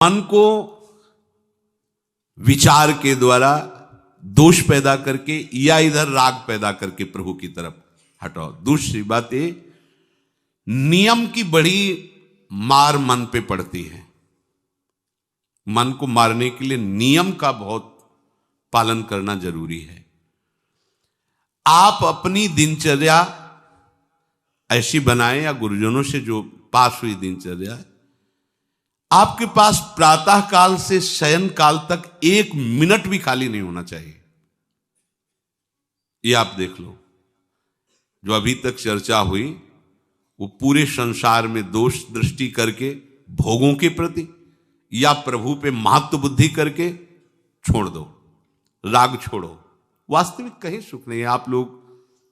मन को विचार के द्वारा दोष पैदा करके या इधर राग पैदा करके प्रभु की तरफ हटाओ। दूसरी बात ये, नियम की बड़ी मार मन पे पड़ती है। मन को मारने के लिए नियम का बहुत पालन करना जरूरी है। आप अपनी दिनचर्या ऐसी बनाएं, या गुरुजनों से जो पास हुई दिनचर्या, आपके पास प्रातः काल से शयन काल तक 1 मिनट भी खाली नहीं होना चाहिए। ये आप देख लो, जो अभी तक चर्चा हुई वो पूरे संसार में दोष दृष्टि करके भोगों के प्रति या प्रभु पे महत्व बुद्धि करके छोड़ दो, राग छोड़ो। वास्तविक कहीं सुख नहीं है। आप लोग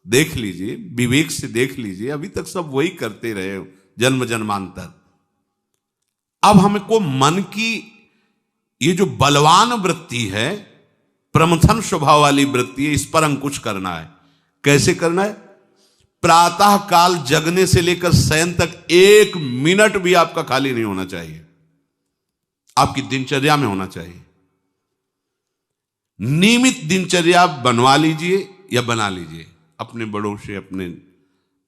देख लीजिए, विवेक से देख लीजिए, अभी तक सब वही करते रहे हो जन्म जन्मांतर। अब हमको मन की ये जो बलवान वृत्ति है, प्रमथन स्वभाव वाली वृत्ति है, इस पर अंकुश करना है। कैसे करना है? प्रातः काल जगने से लेकर शयन तक 1 मिनट भी आपका खाली नहीं होना चाहिए, आपकी दिनचर्या में होना चाहिए। नियमित दिनचर्या बनवा लीजिए या बना लीजिए अपने बड़ों से, अपने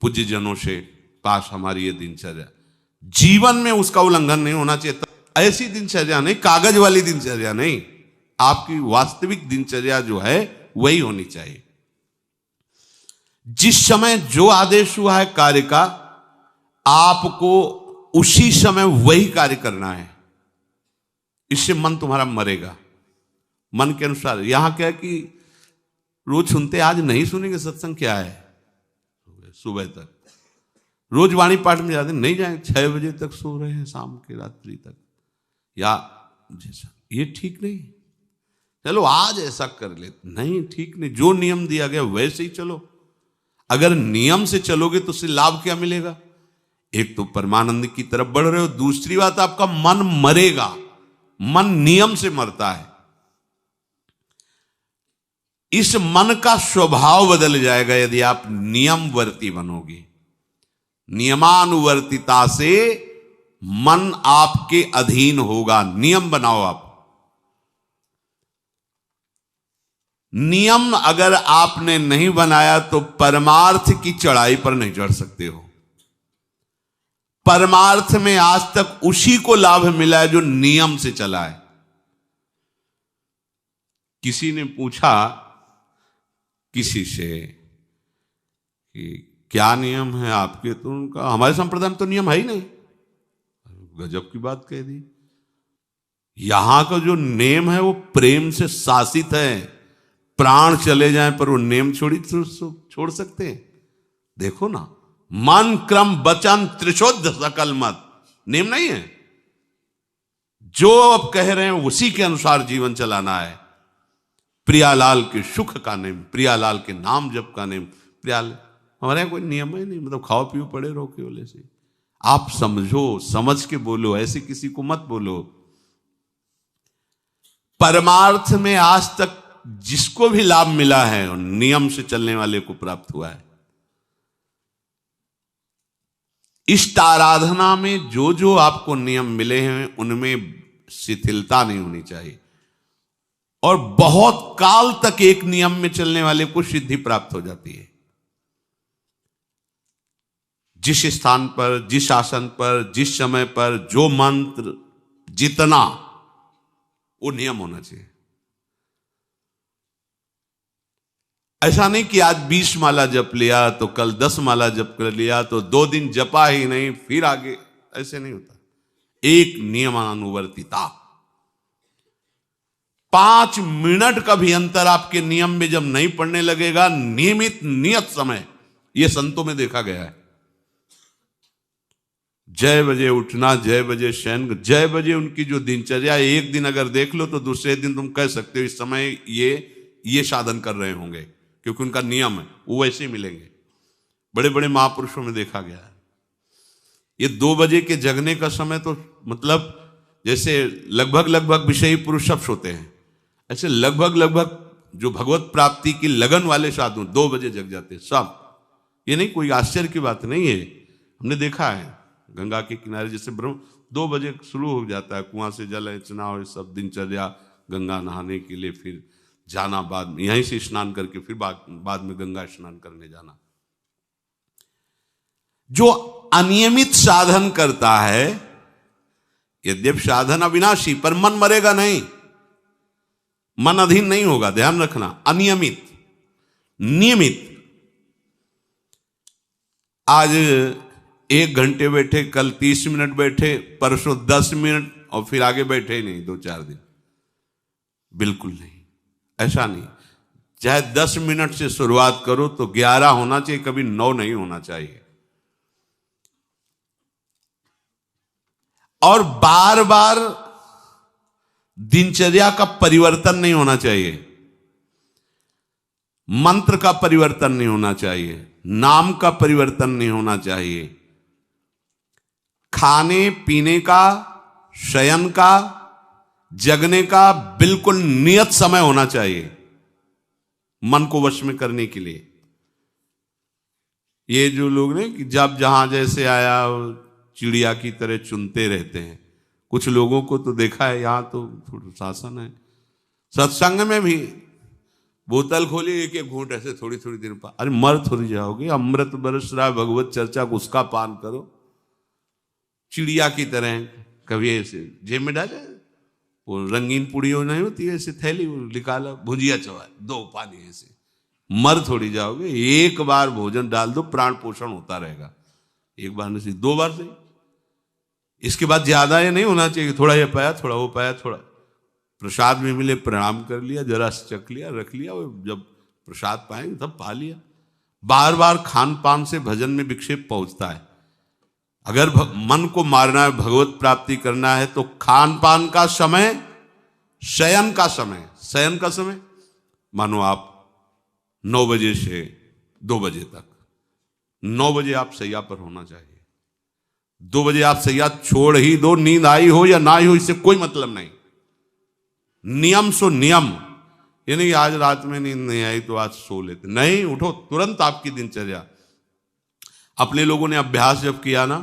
पूज्यजनों से पास हमारी ये दिनचर्या, जीवन में उसका उल्लंघन नहीं होना चाहिए। ऐसी दिनचर्या नहीं, कागज वाली दिनचर्या नहीं, आपकी वास्तविक दिनचर्या जो है वही होनी चाहिए। जिस समय जो आदेश हुआ है कार्य का, आपको उसी समय वही कार्य करना है। इससे मन तुम्हारा मरेगा, मन के अनुसार। यहां क्या है कि रोज सुनते, आज नहीं सुनेंगे सत्संग, क्या है सुबह तक रोज वाणी पाठ में जाते, नहीं जाएंगे, 6 बजे तक सो रहे हैं, शाम के रात्रि तक, या जैसा, ये ठीक नहीं। चलो आज ऐसा कर ले, नहीं ठीक नहीं। जो नियम दिया गया वैसे ही चलो। अगर नियम से चलोगे तो उससे लाभ क्या मिलेगा? एक तो परमानंद की तरफ बढ़ रहे हो, दूसरी बात आपका मन मरेगा। मन नियम से मरता है। इस मन का स्वभाव बदल जाएगा यदि आप नियमवर्ती बनोगे। नियमानुवर्तिता से मन आपके अधीन होगा। नियम बनाओ आप। नियम अगर आपने नहीं बनाया तो परमार्थ की चढ़ाई पर नहीं चढ़ सकते हो। परमार्थ में आज तक उसी को लाभ मिला है जो नियम से चला है। किसी ने पूछा किसी से कि क्या नियम है आपके, तो उनका हमारे संप्रदाय में तो नियम है ही नहीं। गजब की बात कह दी। यहां का जो नेम है वो प्रेम से शासित है। प्राण चले जाएं पर वो नेम छोड़ सकते हैं? देखो ना, मन क्रम वचन त्रिशुद्ध सकल मत, नेम नहीं है। जो अब कह रहे हैं उसी के अनुसार जीवन चलाना है। प्रियालाल के सुख का नेम, प्रियालाल के नाम जप का नेम। प्रियालाल हमारे यहां कोई नियम ही नहीं, मतलब खाओ पियो पड़े रहो केवल से। आप समझो, समझ के बोलो, ऐसे किसी को मत बोलो। परमार्थ में आज तक जिसको भी लाभ मिला है नियम से चलने वाले को प्राप्त हुआ है। इष्ट आराधना में जो जो आपको नियम मिले हैं उनमें शिथिलता नहीं होनी चाहिए, और बहुत काल तक एक नियम में चलने वाले को सिद्धि प्राप्त हो जाती है। जिस स्थान पर, जिस आसन पर, जिस समय पर जो मंत्र जितना, वो नियम होना चाहिए। ऐसा नहीं कि आज 20 माला जप लिया तो कल 10 माला जप कर लिया तो 2 दिन जपा ही नहीं फिर आगे, ऐसे नहीं होता। एक नियमानुवर्तिता। 5 मिनट का भी अंतर आपके नियम में जब नहीं पड़ने लगेगा, नियमित नियत समय, यह संतों में देखा गया है। 6 बजे उठना, 6 बजे शयन, 6 बजे उनकी जो दिनचर्या, एक दिन अगर देख लो तो दूसरे दिन तुम कह सकते हो इस समय ये साधन कर रहे होंगे, क्योंकि उनका नियम है, वो वैसे ही मिलेंगे। बड़े बड़े महापुरुषों में देखा गया है। ये 2 बजे के जगने का समय तो मतलब जैसे लगभग विषयी पुरुष सब सोते हैं, ऐसे लगभग जो भगवत प्राप्ति की लगन वाले साधु 2 बजे जग जाते हैं सब। ये नहीं, कोई आश्चर्य की बात नहीं है। हमने देखा है गंगा के किनारे जैसे ब्रह्म 2 बजे शुरू हो जाता है, कुआं से जल अर्चना और सब दिनचर्या, गंगा नहाने के लिए, फिर जाना, बाद में यहीं से स्नान करके फिर बाद में गंगा स्नान करने जाना। जो अनियमित साधन करता है, यद्यपि साधन अविनाशी, पर मन मरेगा नहीं, मन अधीन नहीं होगा, ध्यान रखना। अनियमित, नियमित, आज 1 घंटे बैठे, कल 30 मिनट बैठे, परसों 10 मिनट, और फिर आगे बैठे ही नहीं 2-4 दिन, बिल्कुल नहीं, ऐसा नहीं। चाहे 10 मिनट से शुरुआत करो तो 11 होना चाहिए, कभी 9 नहीं होना चाहिए। और बार बार दिनचर्या का परिवर्तन नहीं होना चाहिए, मंत्र का परिवर्तन नहीं होना चाहिए, नाम का परिवर्तन नहीं होना चाहिए। खाने पीने का, शयन का, जगने का बिल्कुल नियत समय होना चाहिए मन को वश में करने के लिए। ये जो लोग ने कि जब जहां जैसे आया चिड़िया की तरह चुनते रहते हैं, कुछ लोगों को तो देखा है, यहां तो शासन है, सत्संग में भी बोतल खोली, एक एक घूंट ऐसे थोड़ी थोड़ी देर पर, अरे मर थोड़ी जाओगे, अमृत बरस रहा है, भगवत चर्चा को उसका पान करो। चिड़िया की तरह कभी ऐसे जेब में डाले, वो रंगीन पुड़ियों नहीं होती ऐसे थैली, निकाला, भुजिया चवा, 2 पानी, ऐसे मर थोड़ी जाओगे। एक बार भोजन डाल दो, प्राण पोषण होता रहेगा, एक बार नहीं, 2 बार से। इसके बाद ज्यादा ये नहीं होना चाहिए, थोड़ा ये पाया, थोड़ा वो पाया, थोड़ा प्रसाद में मिले प्रणाम कर लिया, जरा चख लिया, रख लिया, और जब प्रसाद पाएंगे तब पा लिया। बार बार खान पान से भजन में विक्षेप पहुंचता है। अगर मन को मारना है, भगवत प्राप्ति करना है, तो खान पान का समय, शयन का समय, शयन का समय मानो आप 9 बजे से 2 बजे तक, 9 बजे आप सैया पर होना चाहिए। 2 बजे आप सैया छोड़ ही दो, नींद आई हो या ना आई हो, इससे कोई मतलब नहीं। नियम सो नियम, ये नहीं आज रात में नींद नहीं आई तो आज सो लेते, नहीं, उठो तुरंत। आपकी दिनचर्या, अपने लोगों ने अभ्यास जब किया ना,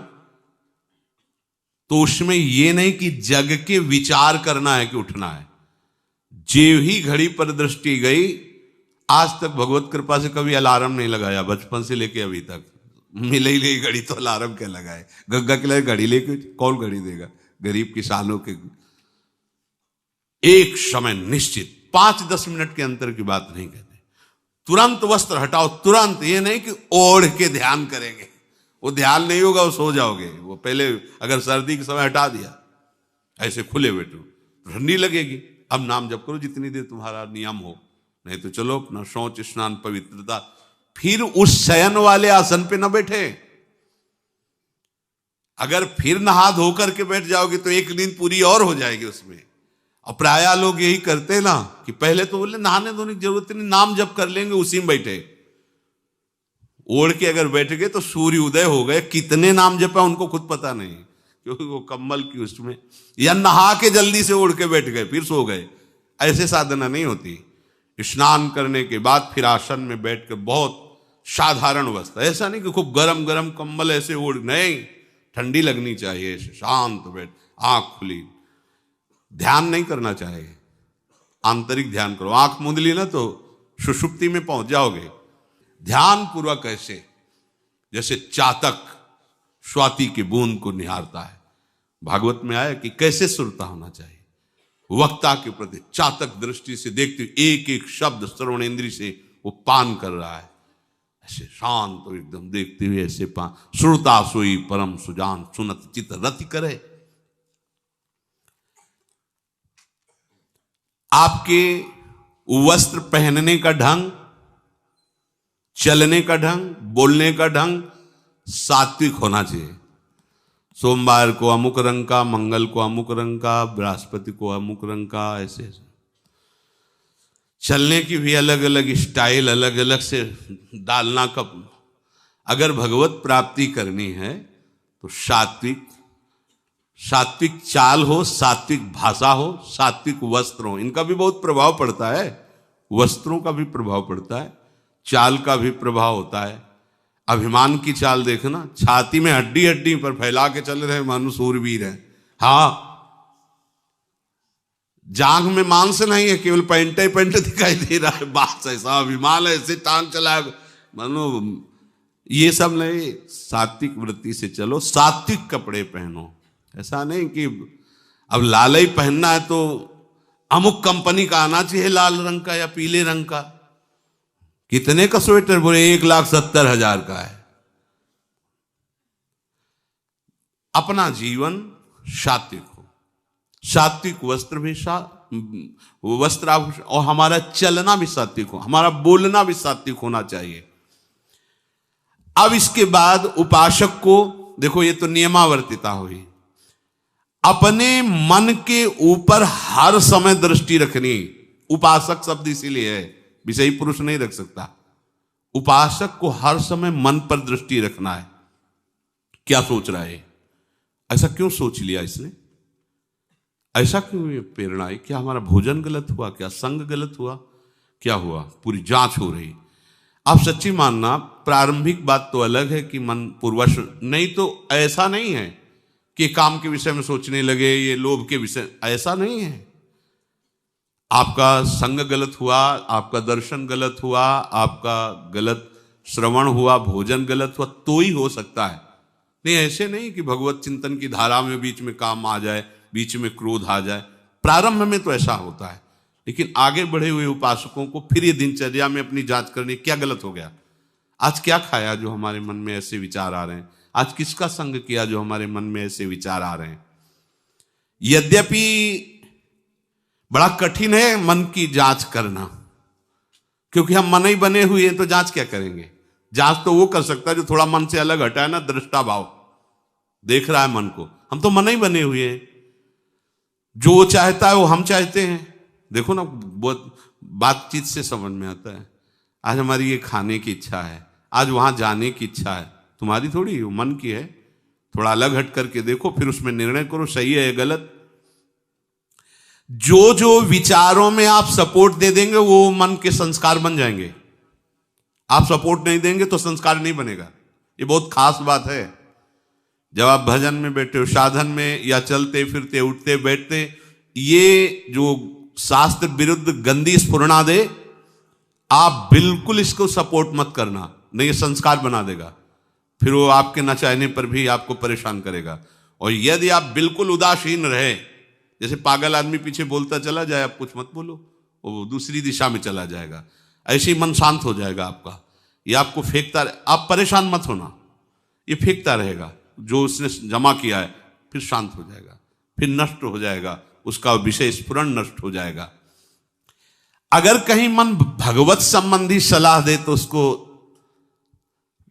तो उसमें ये नहीं कि जग के विचार करना है कि उठना है, जेव ही घड़ी पर दृष्टि गई। आज तक भगवत कृपा से कभी अलार्म नहीं लगाया, बचपन से लेके अभी तक। मिले ही नहीं घड़ी तो अलार्म क्या लगाए, गंगा के लिए घड़ी लेके कौन घड़ी देगा, गरीब किसानों के। एक समय निश्चित, 5-10 मिनट के अंतर की बात नहीं कहते, तुरंत वस्त्र हटाओ, तुरंत। ये नहीं कि ओढ़ के ध्यान करेंगे, वो ध्यान नहीं होगा, वो सो जाओगे। वो पहले अगर सर्दी के समय हटा दिया, ऐसे खुले बैठो, ठंडी लगेगी। अब नाम जप करो जितनी देर तुम्हारा नियम हो, नहीं तो चलो अपना शौच स्नान पवित्रता, फिर उस शयन वाले आसन पे न बैठे। अगर फिर नहा धो करके बैठ जाओगे तो एक नींद पूरी और हो जाएगी उसमें। और प्राय लोग यही करते ना कि पहले तो बोले नहाने धोने की जरूरत नहीं, नाम जप कर लेंगे, उसी में बैठे। ओढ़ के अगर बैठ गए तो सूर्य उदय हो गए, कितने नाम जपा उनको खुद पता नहीं, क्योंकि वो कम्बल की उसमें, या नहा के जल्दी से ओढ़ के बैठ गए फिर सो गए। ऐसे साधना नहीं होती। स्नान करने के बाद फिर आसन में बैठ कर बहुत साधारण अवस्था, ऐसा नहीं कि खूब गरम गरम कंबल ऐसे ओढ़, नहीं, ठंडी लगनी चाहिए, शांत बैठ, आंख खुली। ध्यान नहीं करना चाहिए, आंतरिक ध्यान करो। आंख मूंद ली ना तो सुषुप्ति में पहुंच जाओगे। ध्यान पूर्वक ऐसे, जैसे चातक स्वाति की बूंद को निहारता है। भागवत में आया कि कैसे सुरता होना चाहिए, वक्ता के प्रति चातक दृष्टि से देखते हुए एक एक शब्द श्रवणेंद्री से वो पान कर रहा है, ऐसे शांत तो एकदम देखते हुए ऐसे पान। श्रुता सोई परम सुजान, सुनत चित रति करे। आपके वस्त्र पहनने का ढंग, चलने का ढंग, बोलने का ढंग सात्विक होना चाहिए। सोमवार को अमुक रंग का, मंगल को अमुक रंग का, बृहस्पति को अमुक रंग का, ऐसे ऐसे। चलने की भी अलग अलग स्टाइल, अलग अलग से डालना कब। अगर भगवत प्राप्ति करनी है तो सात्विक चाल हो, सात्विक भाषा हो, सात्विक वस्त्र हो। इनका भी बहुत प्रभाव पड़ता है, वस्त्रों का भी प्रभाव पड़ता है, चाल का भी प्रभाव होता है। अभिमान की चाल देखना, छाती में हड्डी हड्डी पर फैला के चल रहे मानो सूरवीर है, हाँ, जांघ में मांस नहीं है, केवल पैंट ही पैंट दिखाई दे रहा है, बात ऐसा विमान ऐसे टांग चला मानो ये सब नहीं। सात्विक वृत्ति से चलो, सात्विक कपड़े पहनो। ऐसा नहीं कि अब लाल ही पहनना है तो अमुक कंपनी का आना चाहिए, लाल रंग का या पीले रंग का। कितने का स्वेटर? बोले 1,70,000 का है। अपना जीवन सात्विक हो, सात्विक वस्त्र भी वस्त्राभूषण, और हमारा चलना भी सात्विक हो, हमारा बोलना भी सात्विक होना चाहिए। अब इसके बाद उपासक को देखो, ये तो नियमावर्तिता हुई। अपने मन के ऊपर हर समय दृष्टि रखनी। उपासक शब्द इसीलिए है, विषयी पुरुष नहीं रख सकता। उपासक को हर समय मन पर दृष्टि रखना है। क्या सोच रहा है, ऐसा क्यों सोच लिया इसने, ऐसा क्यों ये प्रेरणा आई? क्या हमारा भोजन गलत हुआ, क्या संग गलत हुआ, क्या हुआ? पूरी जांच हो रही। आप सच्ची मानना, प्रारंभिक बात तो अलग है कि मन पूर्वश, नहीं तो ऐसा नहीं है कि काम के विषय में सोचने लगे, ये लोभ के विषय, ऐसा नहीं है। आपका संग गलत हुआ, आपका दर्शन गलत हुआ, आपका गलत श्रवण हुआ, भोजन गलत हुआ तो ही हो सकता है। नहीं, ऐसे नहीं कि भगवत चिंतन की धारा में बीच में काम आ जाए, बीच में क्रोध आ जाए। प्रारंभ में तो ऐसा होता है, लेकिन आगे बढ़े हुए उपासकों को फिर ये दिनचर्या में अपनी जांच करनी, क्या गलत हो गया, आज क्या खाया जो हमारे मन में ऐसे विचार आ रहे हैं, आज किसका संग किया जो हमारे मन में ऐसे विचार आ रहे हैं। यद्यपि बड़ा कठिन है मन की जांच करना, क्योंकि हम मन ही बने हुए हैं, तो जांच क्या करेंगे? जांच तो वो कर सकता है जो थोड़ा मन से अलग हटा है ना, दृष्टा भाव देख रहा है मन को। हम तो मन ही बने हुए हैं, जो वो चाहता है वो हम चाहते हैं। देखो ना, बहुत बातचीत से समझ में आता है। आज हमारी ये खाने की इच्छा है, आज वहां जाने की इच्छा है, तुम्हारी थोड़ी, वो मन की है। थोड़ा अलग हट करके देखो, फिर उसमें निर्णय करो, सही है या गलत। जो जो विचारों में आप सपोर्ट दे देंगे वो मन के संस्कार बन जाएंगे। आप सपोर्ट नहीं देंगे तो संस्कार नहीं बनेगा। ये बहुत खास बात है। जब आप भजन में बैठे हो, साधन में, या चलते फिरते उठते बैठते, ये जो शास्त्र विरुद्ध गंदी स्फुरणा दे, आप बिल्कुल इसको सपोर्ट मत करना, नहीं ये संस्कार बना देगा। फिर वो आपके न चाहने पर भी आपको परेशान करेगा। और यदि आप बिल्कुल उदासीन रहे, जैसे पागल आदमी पीछे बोलता चला जाए, आप कुछ मत बोलो, वो दूसरी दिशा में चला जाएगा, ऐसे ही मन शांत हो जाएगा आपका। ये आपको फेंकता, आप परेशान मत होना, ये फेंकता रहेगा जो उसने जमा किया है, फिर शांत हो जाएगा, फिर नष्ट हो जाएगा, उसका विषय स्फुरण नष्ट हो जाएगा। अगर कहीं मन भगवत संबंधी सलाह दे तो उसको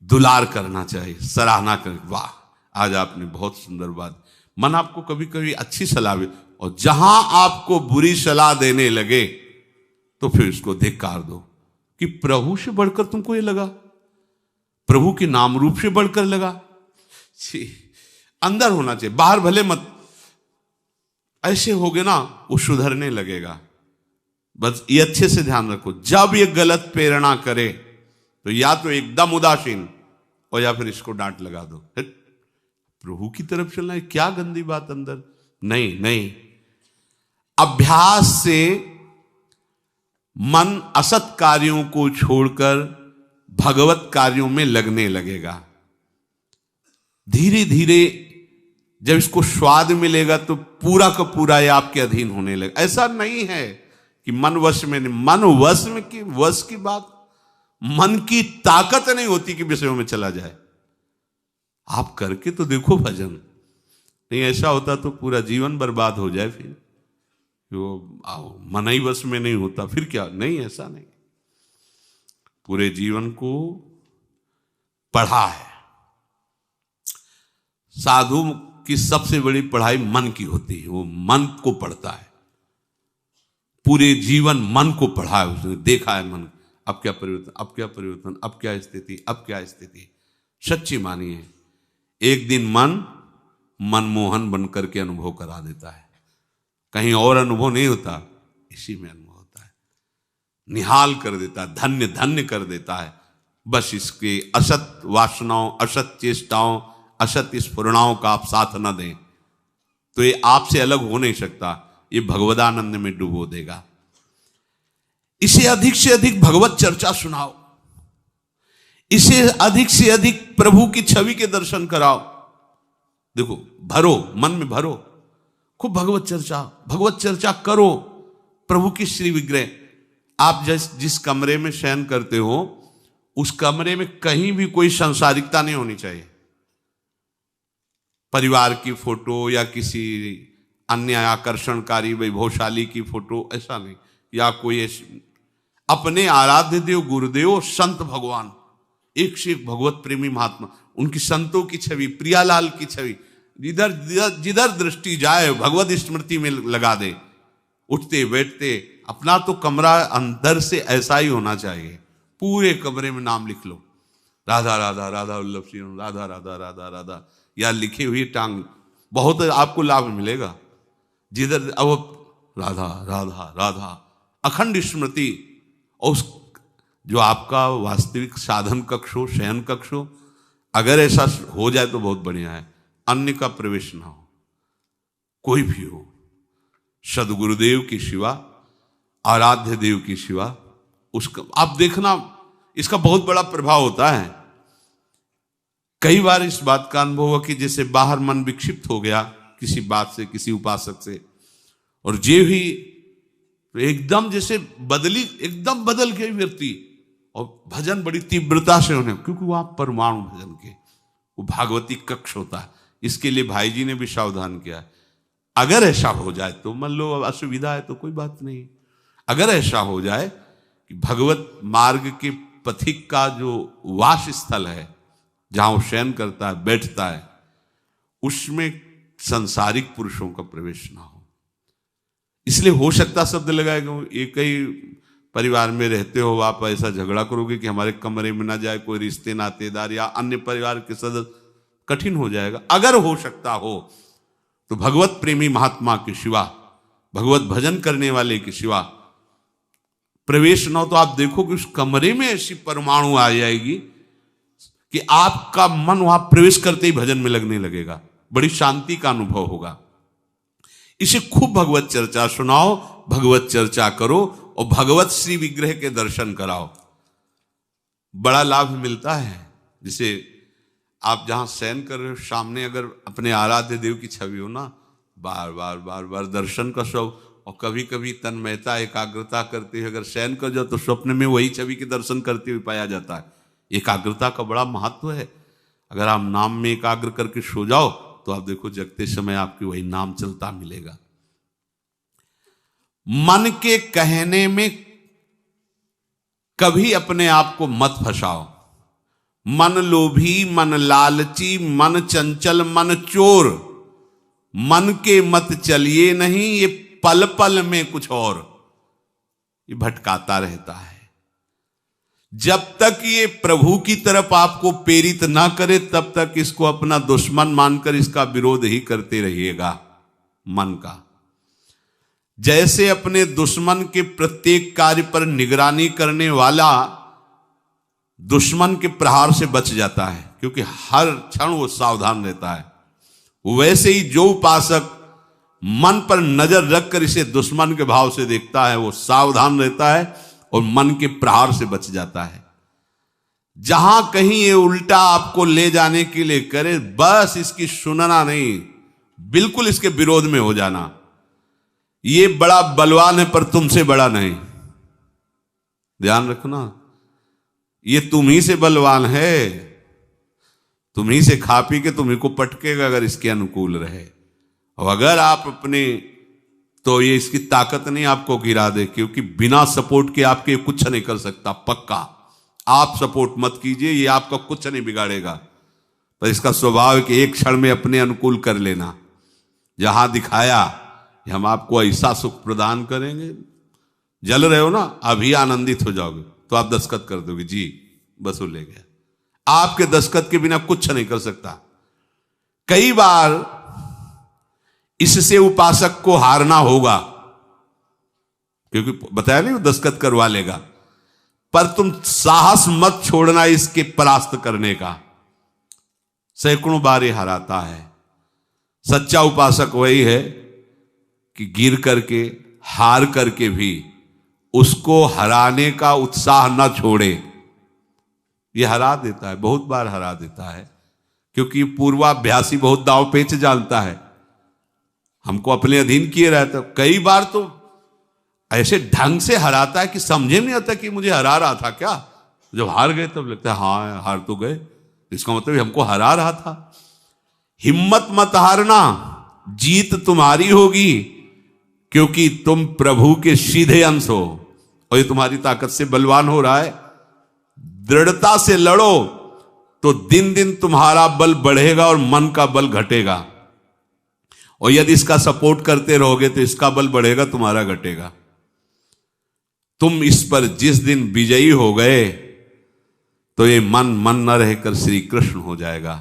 दुलार करना चाहिए, सराहना कर, वाह आज आपने बहुत सुंदर बात। मन आपको कभी कभी अच्छी सलाह दे, और जहां आपको बुरी सलाह देने लगे तो फिर उसको धिक्कार दो कि प्रभु से बढ़कर तुमको ये लगा, प्रभु के नाम रूप से बढ़कर लगा। अंदर होना चाहिए, बाहर भले मत। ऐसे हो गए ना, वो सुधरने लगेगा। बस ये अच्छे से ध्यान रखो, जब ये गलत प्रेरणा करे तो या तो एकदम उदासीन, और या फिर इसको डांट लगा दो, प्रभु की तरफ चलना है, क्या गंदी बात अंदर। नहीं नहीं, अभ्यास से मन असत कार्यों को छोड़कर भगवत कार्यों में लगने लगेगा। धीरे धीरे जब इसको स्वाद मिलेगा तो पूरा का पूरा ये आपके अधीन होने लगेगा। ऐसा नहीं है कि मन वश में नहीं, मन वश में की वश की बात, मन की ताकत नहीं होती कि विषयों में चला जाए। आप करके तो देखो भजन, नहीं ऐसा होता तो पूरा जीवन बर्बाद हो जाए। फिर वो मन ही वश में नहीं होता, फिर क्या? नहीं, ऐसा नहीं। पूरे जीवन को पढ़ा है। साधु की सबसे बड़ी पढ़ाई मन की होती है, वो मन को पढ़ता है, पूरे जीवन मन को पढ़ा है उसने, देखा है मन अब क्या परिवर्तन, अब क्या परिवर्तन, अब क्या स्थिति, अब क्या स्थिति। सच्ची मानिए, एक दिन मन मनमोहन बनकर के अनुभव करा देता है। कहीं और अनुभव नहीं होता, इसी में अनुभव होता है। निहाल कर देता है, धन्य धन्य कर देता है। बस इसके असत वासनाओं, असत चेष्टाओं, असत स्फुरणाओं का आप साथ न दें, तो ये आपसे अलग हो नहीं सकता, ये भगवदानंद में डुबो देगा। इसे अधिक से अधिक भगवत चर्चा सुनाओ, इसे अधिक से अधिक प्रभु की छवि के दर्शन कराओ। देखो, भरो, मन में भरो, खूब भगवत चर्चा करो। प्रभु की श्री विग्रह, आप जिस कमरे में शयन करते हो उस कमरे में कहीं भी कोई सांसारिकता नहीं होनी चाहिए। परिवार की फोटो या किसी अन्य आकर्षणकारी वैभवशाली की फोटो, ऐसा नहीं, या कोई अपने आराध्य देव गुरुदेव संत भगवान, एक से एक भगवत प्रेमी महात्मा, उनकी संतों की छवि, प्रियालाल की छवि, जिधर दृष्टि जाए भगवत स्मृति में लगा दे। उठते बैठते अपना तो कमरा अंदर से ऐसा ही होना चाहिए, पूरे कमरे में नाम लिख लो, राधा राधा राधा वल्लभ सिंह, राधा राधा राधा राधा, या लिखी हुई टांग, बहुत आपको लाभ मिलेगा। जिधर अब राधा राधा राधा, अखंड स्मृति। और उस जो आपका वास्तविक साधन कक्ष हो, शयन कक्ष हो, अगर ऐसा हो जाए तो बहुत बढ़िया है। अन्य का प्रवेश ना हो, कोई भी हो, सदगुरुदेव की सिवा, आराध्य देव की सिवा, उसका आप देखना, इसका बहुत बड़ा प्रभाव होता है। कई बार इस बात का अनुभव हुआ कि जैसे बाहर मन विक्षिप्त हो गया किसी बात से, किसी उपासक से, और जे भी एकदम जैसे एकदम बदल गई व्यक्ति, और भजन बड़ी तीव्रता से होने, क्योंकि वो आप परमाणु भजन के, वो भागवती कक्ष होता है। इसके लिए भाई जी ने भी सावधान किया, अगर ऐसा हो जाए तो, मान लो असुविधा है तो कोई बात नहीं, अगर ऐसा हो जाए कि भगवत मार्ग के पथिक का जो वास स्थल है, जहां वो शयन करता है, बैठता है, उसमें सांसारिक पुरुषों का प्रवेश ना हो। इसलिए हो सकता शब्द लगाएगा, एक ही परिवार में रहते हो, आप ऐसा झगड़ा करोगे कि हमारे कमरे में ना जाए कोई रिश्ते नातेदार या अन्य परिवार के सदस्य, कठिन हो जाएगा। अगर हो सकता हो तो भगवत प्रेमी महात्मा के सिवा, भगवत भजन करने वाले के सिवा प्रवेश न हो, तो आप देखो कि उस कमरे में ऐसी परमाणु आ जाएगी कि आपका मन वहां प्रवेश करते ही भजन में लगने लगेगा, बड़ी शांति का अनुभव होगा। इसे खूब भगवत चर्चा सुनाओ, भगवत चर्चा करो, और भगवत श्री विग्रह के दर्शन कराओ, बड़ा लाभ मिलता है। जिसे आप जहां शयन कर रहे हो, सामने अगर अपने आराध्य देव की छवि हो ना, बार बार बार बार दर्शन का शौक, और कभी कभी तन्मयता एकाग्रता करते हुए अगर शयन कर जाओ तो स्वप्न में वही छवि के दर्शन करते हुए पाया जाता है। एकाग्रता का बड़ा महत्व है। अगर आप नाम में एकाग्र करके सो जाओ तो आप देखो जगते समय आपकी वही नाम चलता मिलेगा। मन के कहने में कभी अपने आप को मत फंसाओ। मन लोभी, मन लालची, मन चंचल, मन चोर, मन के मत चलिए नहीं, ये पल पल में कुछ और, ये भटकाता रहता है। जब तक ये प्रभु की तरफ आपको प्रेरित ना करे तब तक इसको अपना दुश्मन मानकर इसका विरोध ही करते रहिएगा। मन का जैसे अपने दुश्मन के प्रत्येक कार्य पर निगरानी करने वाला दुश्मन के प्रहार से बच जाता है, क्योंकि हर क्षण वो सावधान रहता है, वैसे ही जो उपासक मन पर नजर रखकर इसे दुश्मन के भाव से देखता है वो सावधान रहता है और मन के प्रहार से बच जाता है। जहां कहीं ये उल्टा आपको ले जाने के लिए करे, बस इसकी सुनना नहीं, बिल्कुल इसके विरोध में हो जाना। ये बड़ा बलवान है पर तुमसे बड़ा नहीं, ध्यान रखना, ये तुम ही से बलवान है, तुम ही से खा पी के तुम्ही को पटकेगा अगर इसके अनुकूल रहे। और अगर आप अपने, तो ये इसकी ताकत नहीं आपको गिरा दे, क्योंकि बिना सपोर्ट के आपके कुछ नहीं कर सकता। पक्का आप सपोर्ट मत कीजिए, ये आपका कुछ नहीं बिगाड़ेगा, पर इसका स्वभाव है कि एक क्षण में अपने अनुकूल कर लेना। जहां दिखाया कि हम आपको ऐसा सुख प्रदान करेंगे, जल रहे हो ना, अभी आनंदित हो जाओगे तो आप दस्तखत कर दोगे, जी बस वो ले गया। आपके दस्तखत के बिना कुछ नहीं कर सकता। कई बार इससे उपासक को हारना होगा, क्योंकि बताया नहीं वो दस्तखत करवा लेगा, पर तुम साहस मत छोड़ना इसके परास्त करने का। सैकड़ों बार ये हराता है, सच्चा उपासक वही है कि गिर करके, हार करके भी उसको हराने का उत्साह न छोड़े। ये हरा देता है, बहुत बार हरा देता है, क्योंकि पूर्वाभ्यासी बहुत दांव पेच जानता है। हमको अपने अधीन किए रहता, कई बार तो ऐसे ढंग से हराता है कि समझे नहीं आता कि मुझे हरा रहा था क्या। जब हार गए तब लगता है हाँ हार तो गए, इसका मतलब हमको हरा रहा था। हिम्मत मत हारना, जीत तुम्हारी होगी, क्योंकि तुम प्रभु के सीधे अंश हो और ये तुम्हारी ताकत से बलवान हो रहा है। दृढ़ता से लड़ो तो दिन दिन तुम्हारा बल बढ़ेगा और मन का बल घटेगा, और यदि इसका सपोर्ट करते रहोगे तो इसका बल बढ़ेगा, तुम्हारा घटेगा। तुम इस पर जिस दिन विजयी हो गए तो ये मन मन न रहकर श्री कृष्ण हो जाएगा।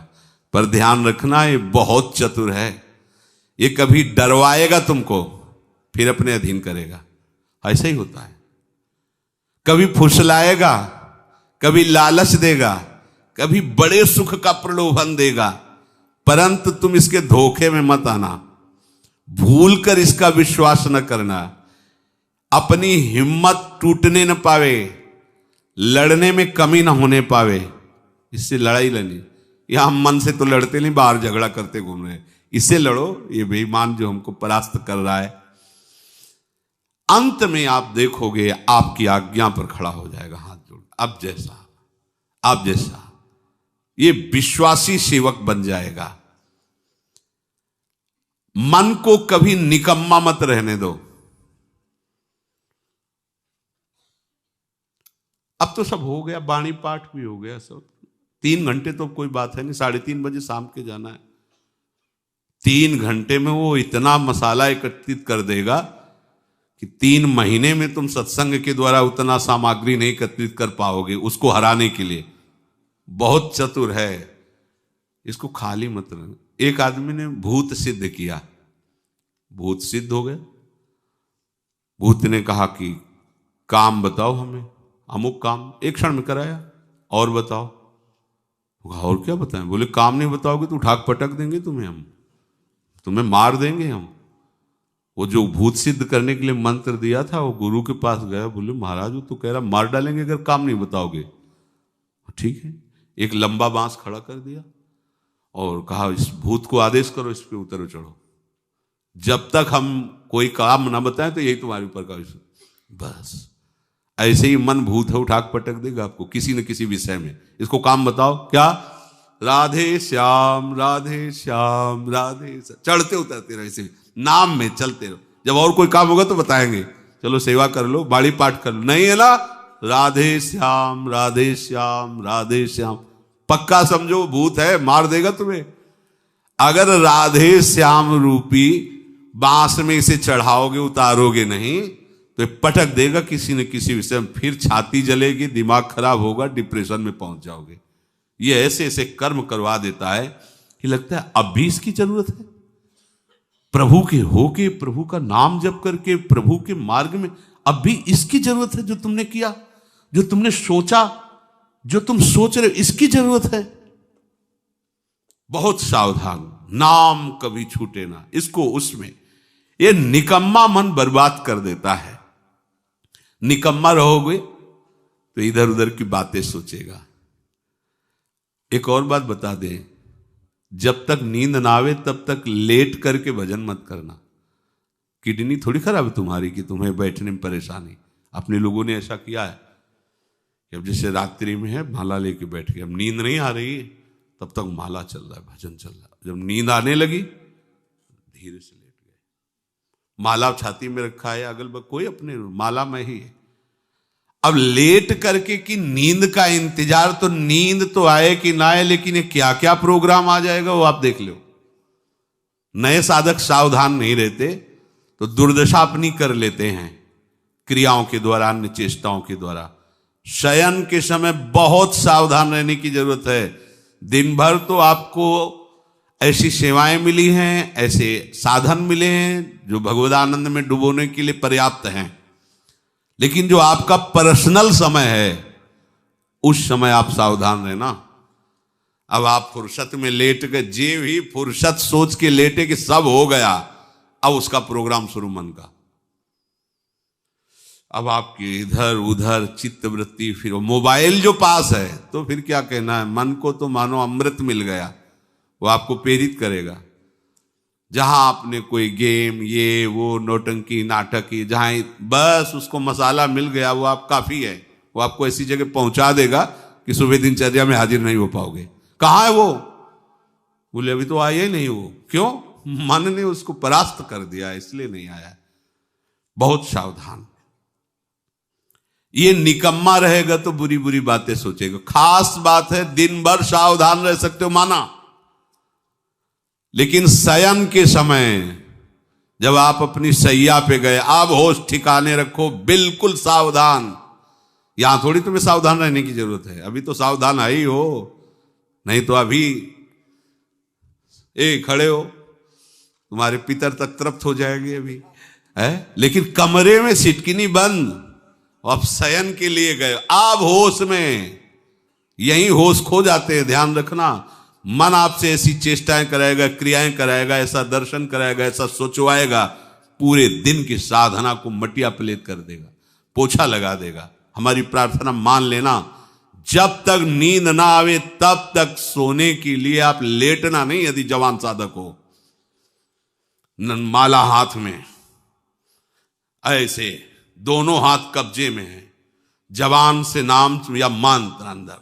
पर ध्यान रखना, ये बहुत चतुर है, ये कभी डरवाएगा तुमको फिर अपने अधीन करेगा। ऐसा ही होता है, कभी फुसलाएगा, कभी लालच देगा, कभी बड़े सुख का प्रलोभन देगा, परंतु तुम इसके धोखे में मत आना, भूल कर इसका विश्वास न करना। अपनी हिम्मत टूटने न पावे, लड़ने में कमी न होने पावे, इससे लड़ाई लड़नी। यह हम मन से तो लड़ते नहीं, बाहर झगड़ा करते घूम रहे हैं, इससे लड़ो, ये बेईमान जो हमको परास्त कर रहा है। अंत में आप देखोगे आपकी आज्ञा पर खड़ा हो जाएगा हाथ जोड़, अब जैसा आप जैसा, ये विश्वासी सेवक बन जाएगा। मन को कभी निकम्मा मत रहने दो। अब तो सब हो गया, वाणी पाठ भी हो गया सब, 3 घंटे तो कोई बात है नहीं, 3:30 बजे शाम के जाना है। 3 घंटे में वो इतना मसाला एकत्रित कर देगा कि 3 महीने में तुम सत्संग के द्वारा उतना सामग्री नहीं एकत्रित कर पाओगे उसको हराने के लिए। बहुत चतुर है, इसको खाली मत रहना। एक आदमी ने भूत सिद्ध किया, भूत सिद्ध हो गया। भूत ने कहा कि काम बताओ हमें, अमुक काम, एक क्षण में कराया, और बताओ। और क्या बताएं? बोले काम नहीं बताओगे तो उठा पटक देंगे तुम्हें, हम तुम्हें मार देंगे हम। वो जो भूत सिद्ध करने के लिए मंत्र दिया था, वो गुरु के पास गया, बोले महाराज वो तो कह रहा मार डालेंगे अगर काम नहीं बताओगे। ठीक है, एक लंबा बांस खड़ा कर दिया और कहा इस भूत को आदेश करो, इस पे उतरो चढ़ो, जब तक हम कोई काम ना बताएं तो यही तुम्हारे ऊपर का। बस ऐसे ही मन भूत है, उठा पटक देगा आपको किसी न किसी विषय में। इसको काम बताओ, क्या? राधे श्याम राधे श्याम राधे श्याम, चढ़ते उतरते रहो, इसे नाम में चलते रहो। जब और कोई काम होगा तो बताएंगे, चलो सेवा कर लो, बाड़ी पाठ कर लो, नहीं है ना, राधे श्याम राधे श्याम राधे श्याम। पक्का समझो भूत है, मार देगा तुम्हें। अगर राधे श्याम रूपी बांस में इसे चढ़ाओगे, उतारोगे नहीं तो पटक देगा किसी न किसी विषय में, फिर छाती जलेगी, दिमाग खराब होगा, डिप्रेशन में पहुंच जाओगे। ये ऐसे ऐसे कर्म करवा देता है कि लगता है अब भी इसकी जरूरत है। प्रभु के होके, प्रभु का नाम जप करके, प्रभु के मार्ग में अब भी इसकी जरूरत है। जो तुमने किया, जो तुमने सोचा, जो तुम सोच रहे हो, इसकी जरूरत है। बहुत सावधान, नाम कभी छूटे ना इसको। उसमें ये निकम्मा मन बर्बाद कर देता है। निकम्मा रहोगे तो इधर उधर की बातें सोचेगा। एक और बात बता दें, जब तक नींद ना आवे तब तक लेट करके भजन मत करना। किडनी थोड़ी खराब है तुम्हारी कि तुम्हें बैठने में परेशानी। अपने लोगों ने ऐसा किया है कि अब जैसे रात्रि में है माला लेके बैठ गए, अब नींद नहीं आ रही तब तक माला चल रहा है, भजन चल रहा है। जब नींद आने लगी धीरे से लेट गए, माला छाती में रखा है, अगल बगल कोई अपने माला में ही है। अब लेट करके कि नींद का इंतजार, तो नींद तो आए कि ना आए, लेकिन ये क्या क्या प्रोग्राम आ जाएगा वो आप देख लो। नए साधक सावधान नहीं रहते तो दुर्दशा अपनी कर लेते हैं क्रियाओं के द्वारा, अन्य चेष्टाओं के द्वारा। शयन के समय बहुत सावधान रहने की जरूरत है। दिन भर तो आपको ऐसी सेवाएं मिली हैं, ऐसे साधन मिले हैं जो भगवदानंद में डुबोने के लिए पर्याप्त हैं, लेकिन जो आपका पर्सनल समय है उस समय आप सावधान रहना। अब आप फुर्सत में लेट गए, जे भी फुर्सत सोच के लेटे कि सब हो गया, अब उसका प्रोग्राम शुरू मन का। अब आपकी इधर उधर चित्तवृत्ति, फिर मोबाइल जो पास है तो फिर क्या कहना है, मन को तो मानो अमृत मिल गया, वो आपको प्रेरित करेगा। जहां आपने कोई गेम ये वो नौटंकी नाटक की, जहां बस उसको मसाला मिल गया, वो आप काफी है, वो आपको ऐसी जगह पहुंचा देगा कि सुबह दिनचर्या में हाजिर नहीं हो पाओगे। कहां है वो? बोले अभी तो आया ही नहीं वो। क्यों? मन ने उसको परास्त कर दिया, इसलिए नहीं आया। बहुत सावधान। ये निकम्मा रहेगा तो बुरी बुरी बातें सोचेगा। खास बात है, दिन भर सावधान रह सकते हो माना, लेकिन शयन के समय जब आप अपनी सैया पे गए, आप होश ठिकाने रखो, बिल्कुल सावधान। यहां थोड़ी तुम्हें सावधान रहने की जरूरत है, अभी तो सावधान आई हो, नहीं तो अभी खड़े हो, तुम्हारे पितर तक तृप्त हो जाएंगे अभी है। लेकिन कमरे में सिटकिनी बंद, अब शयन के लिए गए, आप होश में, यही होश खो जाते हैं। ध्यान रखना, मन आपसे ऐसी चेष्टाएं कराएगा, क्रियाएं कराएगा, ऐसा दर्शन कराएगा, ऐसा सोचवाएगा, पूरे दिन की साधना को मटिया पलेट कर देगा, पोछा लगा देगा। हमारी प्रार्थना मान लेना, जब तक नींद ना आवे तब तक सोने के लिए आप लेटना नहीं। यदि जवान साधक हो, माला हाथ में, ऐसे दोनों हाथ कब्जे में है, जवान से नाम या मंत्र अंदर।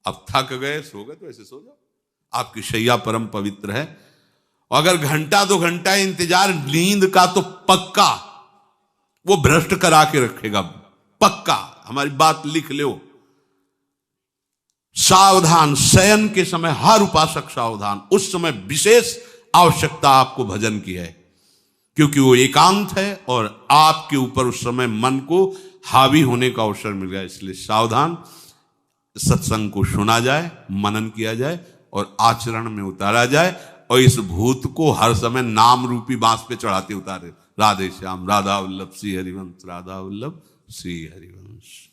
अब थक गए, सो गए तो ऐसे सो जाओ, आपकी शैया परम पवित्र है। और अगर घंटा 2 घंटा इंतजार नींद का, तो पक्का वो भ्रष्ट करा के रखेगा, पक्का। हमारी बात लिख लो। सावधान, शयन के समय हर उपासक सावधान। उस समय विशेष आवश्यकता आपको भजन की है, क्योंकि वो एकांत है और आपके ऊपर उस समय मन को हावी होने का अवसर मिल गया। इसलिए सावधान, सत्संग को सुना जाए, मनन किया जाए और आचरण में उतारा जाए, और इस भूत को हर समय नाम रूपी बांस पे चढ़ाते उतारे। राधे श्याम, राधा वल्लभ श्री हरिवंश, राधा वल्लभ श्री हरिवंश।